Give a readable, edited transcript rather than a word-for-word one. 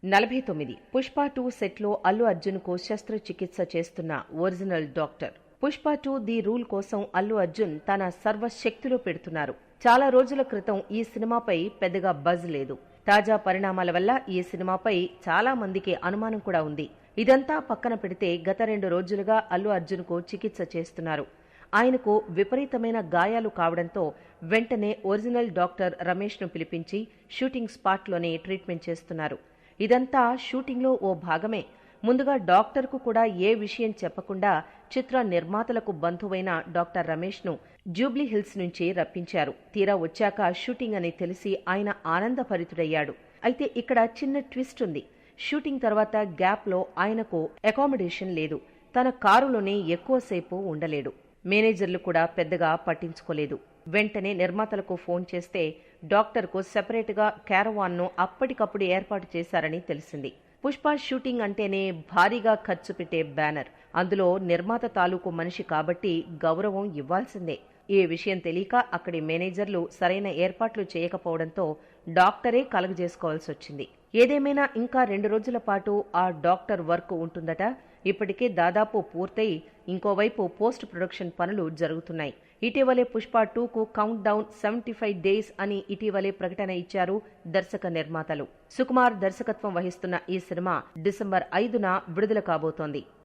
49 పుష్ప 2 సెట్లో అల్లు అర్జున్ కు శస్త్రచికిత్స చేస్తున్న original doctor. Pushpa 2 the rule కోసం అల్లు అర్జున్ తన సర్వశక్తులు పెడుతున్నారు. చాలా రోజుల క్రితం ఈ సినిమాపై పెద్దగా బజ్ లేదు. తాజా పరిణామాల వల్ల ఈ సినిమాపై చాలా మందికి అనుమానం కూడా ఉంది. ఇదంతా పక్కన పెడితే గత 2 రోజులుగా అల్లు అర్జున్ కు చికిత్స చేస్తున్నారు. ఆయనకు విపరీతమైన గాయాలు కావడంతో వెంటనే ఒరిజినల్ డాక్టర్ రమేష్ ను పిలిపించి షూటింగ్ స్పాట్లోనే ట్రీట్మెంట్ చేస్తున్నారు. ఇదంతా షూటింగ్లో ఓ భాగమే. ముందుగా డాక్టర్కు కూడా ఏ విషయం చెప్పకుండా చిత్ర నిర్మాతలకు బంధువైన డాక్టర్ రమేష్ ను జూబ్లీ హిల్స్ నుంచి రప్పించారు. తీరా వచ్చాక షూటింగ్ అని తెలిసి ఆయన ఆనందభరితుడయ్యాడు. అయితే ఇక్కడ చిన్న ట్విస్ట్ ఉంది. షూటింగ్ తర్వాత గ్యాప్లో ఆయనకు అకామిడేషన్ లేదు. తన కారులోనే ఎక్కువసేపు ఉండలేడు. మేనేజర్లు కూడా పెద్దగా పట్టించుకోలేదు. వెంటనే నిర్మాతలకు ఫోన్ చేస్తే డాక్టర్కు సెపరేట్గా క్యారవాన్ను అప్పటికప్పుడు ఏర్పాటు చేశారని తెలిసింది. పుష్ప షూటింగ్ అంటేనే భారీగా ఖర్చు పెట్టే బ్యానర్. అందులో నిర్మాత తాలూకు మనిషి కాబట్టి గౌరవం ఇవ్వాల్సిందే. ఈ విషయం తెలియక అక్కడి మేనేజర్లు సరైన ఏర్పాట్లు చేయకపోవడంతో డాక్టరే కలగజేసుకోవాల్సి వచ్చింది. ఏదేమైనా ఇంకా 2 రోజుల పాటు ఆ డాక్టర్ వర్క్ ఉంటుందట. ఇప్పటికే దాదాపు పూర్తయి ఇంకోవైపు పోస్ట్ ప్రొడక్షన్ పనులు జరుగుతున్నాయి. ఇటీవలే పుష్ప 2కు కౌంట్ డౌన్ 75 డేస్ అని ఇటీవలే ప్రకటన ఇచ్చారు దర్శక నిర్మాతలు. సుకుమార్ దర్శకత్వం వహిస్తున్న ఈ సినిమా డిసెంబర్ 5న విడుదల కాబోతోంది.